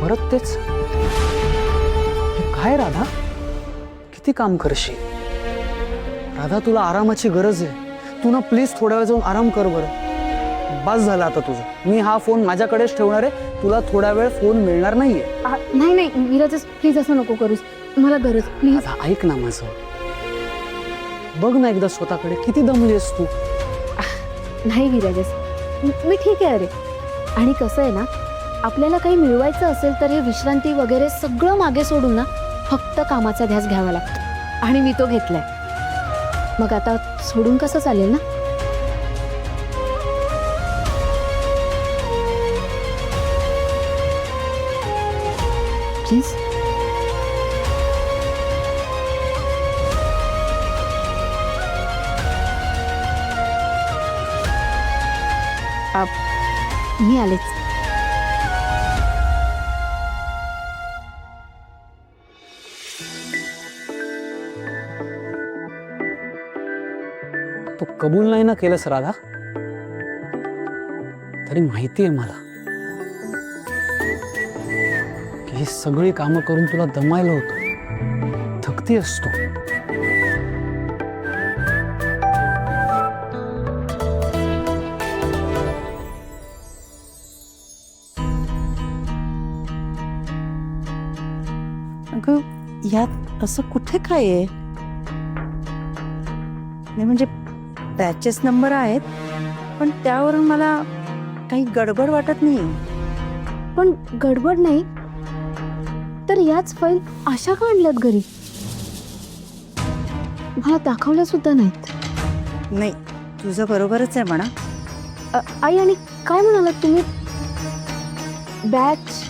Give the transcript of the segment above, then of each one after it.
परत तेच? हे काय राधा? किती काम करशील? राधा, तुला आरामाची गरज आहे. तू ना प्लीज थोड्या वेळ जाऊन आराम कर बरं. बस झालं आता तुझं. मी हा फोन माझ्याकडेच ठेवणार आहे. तुला थोडा वेळ फोन मिळणार नाहीये. नाही नाही विराजस, प्लीज असं नको करूस. मला गरज, प्लीज. राधा, ऐक ना माझं. बघ ना एकदा स्वतःकडे, किती दमलीस तू. नाही विराजस, मी ठीक आहे. अरे, आणि कसं आहे ना, आपल्याला काही मिळवायचं असेल तर हे विश्रांती वगैरे सगळं मागे सोडून ना फक्त कामाचा ध्यास घ्यावा लागतो. आणि मी तो घेतलाय. मग आता सोडून कसं चालेल ना. प्लीज. मी आलेच. तू कबूल नाही ना केलंस राधा, तरी माहिती आहे मला की ही सगळी कामं करून तुला दमायला होतं, थकती असतो. अगं, यात असं कुठे काय आहे? नाही म्हणजे बॅचेस नंबर आहेत, पण त्यावरून मला काही गडबड वाटत नाही. पण गडबड नाही तर याच फाईल अशा का आणल्यात घरी? मला दाखवल्या सुद्धा नाहीत. नाही, तुझं बरोबरच आहे म्हणा. आई, आणि काय म्हणालात तुम्ही? बॅचेस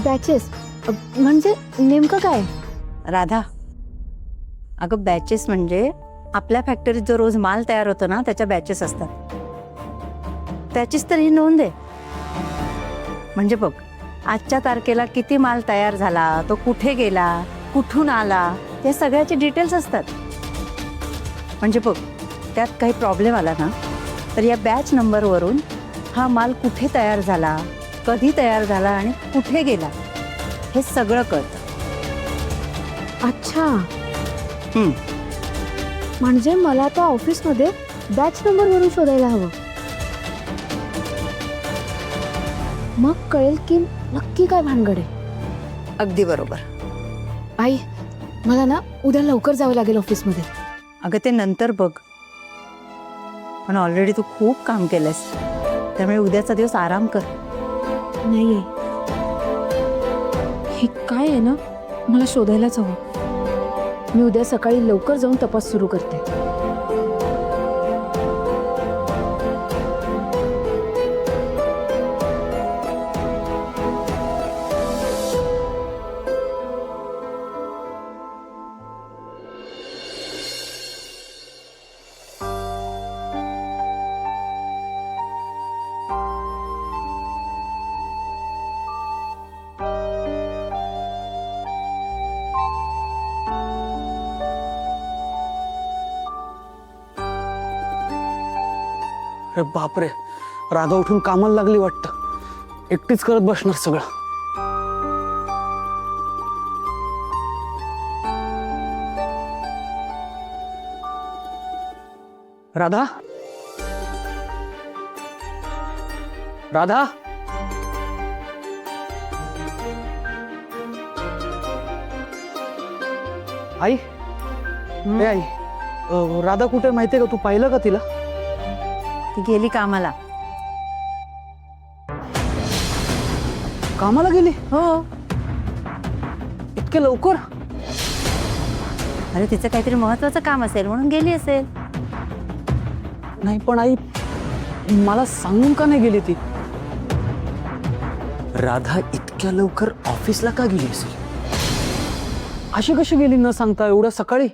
बॅचेस म्हणजे नेमकं काय? राधा, अगं बॅचेस म्हणजे आपल्या फॅक्टरीत जो रोज माल तयार होतो ना, त्याच्या बॅचेस असतात. त्याचीच तर ही नोंद आहे. म्हणजे बघ, आजच्या तारखेला किती माल तयार झाला, तो कुठे गेला, कुठून आला, या सगळ्याचे डिटेल्स असतात. म्हणजे बघ, त्यात काही प्रॉब्लेम आला ना, तर या बॅच नंबरवरून हा माल कुठे तयार झाला, कधी तयार झाला आणि कुठे गेला हे सगळं कळतं. अच्छा, म्हणजे मला आता ऑफिसमध्ये बॅच नंबर वरून शोधायला हवं. मग कळेल की नक्की काय भानगड आहे. अगदी बरोबर. आई, मला ना उद्या लवकर जावं लागेल ऑफिसमध्ये. अगं, ते नंतर बघ. पण ऑलरेडी तू खूप काम केलंस, त्यामुळे उद्याचा दिवस आराम कर. नाही आहे, हे काय आहे ना, मला शोधायलाच हवं. मी उद्या सकाळी लवकर जाऊन तपास सुरू करते. अरे बापरे, राधा उठून कामाला लागली वाटतं. एकटीच करत बसणार सगळं. राधा, राधा, आई. ए आई, राधा कुठे माहितीये का? तू पाहिलं का तिला? ती गेली कामाला. कामाला गेली? हो. इतके लवकर? अरे, तिचं काहीतरी महत्वाचं काम असेल म्हणून गेली असेल. नाही पण आई, मला सांगून का नाही गेली ती? राधा इतक्या लवकर ऑफिसला का गेली असेल? अशी कशी गेली न सांगता एवढ्या सकाळी?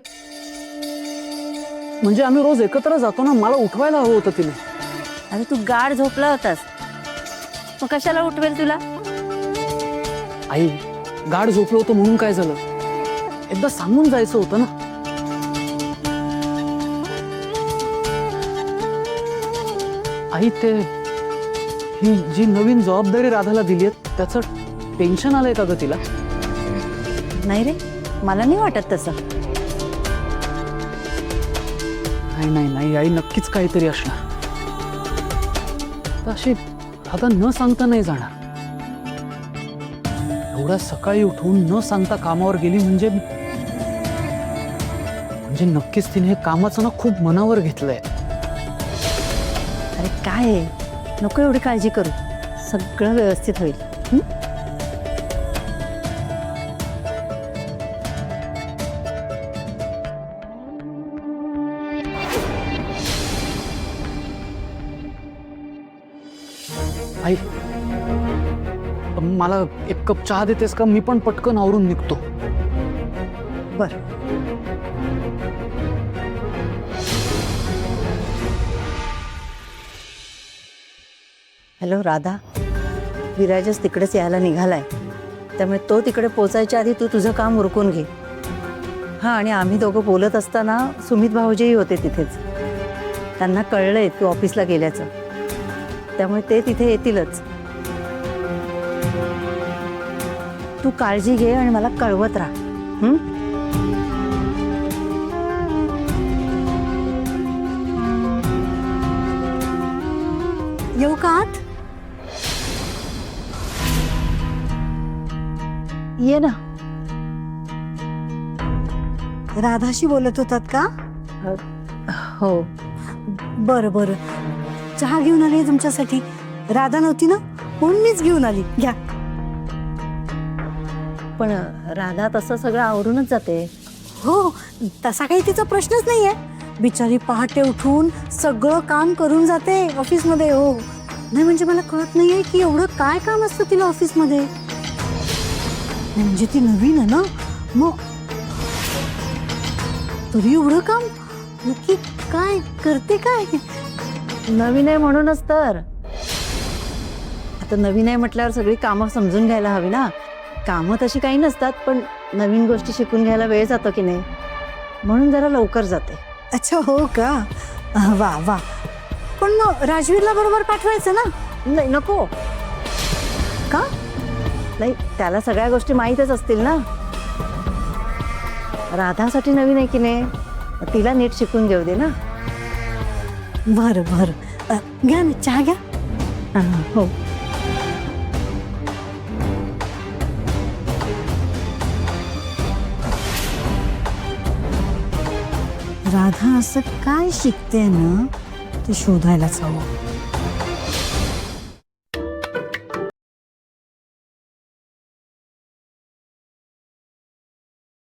म्हणजे आम्ही रोज एकत्र जातो ना, मला उठवायला हवं होतं तिने. अरे, तू गाढ झोपला होतास, मग कशाला उठवेल तुला? आई, गाढ झोपलो होतो म्हणून काय झालं? एकदा सांगून जायचं होतं ना. आई, ही जी नवीन जबाबदारी राधाला दिली आहे त्याचं टेन्शन आलंय का ग तिला? नाही रे, मला नाही वाटत तसं. नाही नाही नाही आई, नक्कीच काहीतरी असणार. तर अशी राधा न सांगता नाही जाणार. एवढ्या सकाळी उठून न सांगता कामावर गेली म्हणजे नक्कीच तिने हे कामाचं ना खूप मनावर घेतलंय. अरे काय आहे? नको एवढी काळजी करू, सगळं व्यवस्थित होईल. हं? आई, मला एक कप चहा देतेस का? मी पण पटकन आवरून निघतो. बरं. हॅलो राधा, विराजच तिकडेच यायला निघालाय, त्यामुळे तो तिकडे पोचायच्या आधी तू तुझं काम उरकून घे. हां, आणि आम्ही दोघं बोलत असताना सुमित भाऊजीही होते तिथेच. त्यांना कळलंय तू ऑफिसला गेल्याचं, त्यामुळे ते तिथे येतीलच. तू काळजी घे आणि मला कळवत राहा. हं? येऊ का आत? ये ना. राधाशी बोलत होतात का? हो. बरं बरं, चहा घेऊन आली तुमच्यासाठी. राधा नव्हती ना, म्हणून मीच घेऊन आली. घ्या. पण राधा तसं सगळं आवरूनच जाते. हो, तसा काही तिचा प्रश्नच नाहीये. बिचारी पहाटे उठून सगळं काम करून जाते ऑफिसमध्ये. हो, नाही म्हणजे मला कळत नाहीये की एवढं काय काम असतं तिला ऑफिसमध्ये. नाही म्हणजे ती नवीन आहे ना, मग तरी एवढं काम नक्की काय करते काय? नवीन आहे म्हणूनच तर. आता नवीन आहे म्हटल्यावर सगळी कामं समजून घ्यायला हवी ना. कामं तशी काही नसतात, पण नवीन गोष्टी शिकून घ्यायला वेळ जातो की नाही, म्हणून जरा लवकर जाते. अच्छा, हो का? वा वा. पण मग राजवीरला बरोबर पाठवायचं ना? नाही, नको. का? नाही, त्याला सगळ्या गोष्टी माहीतच असतील ना. राधासाठी नवीन आहे की नाही, तिला नीट शिकून घेऊ दे ना. बरं बरं, घ्या ना, चहा घ्या. हो. राधा असं काय शिकते ना, ते शोधायलाच हवं.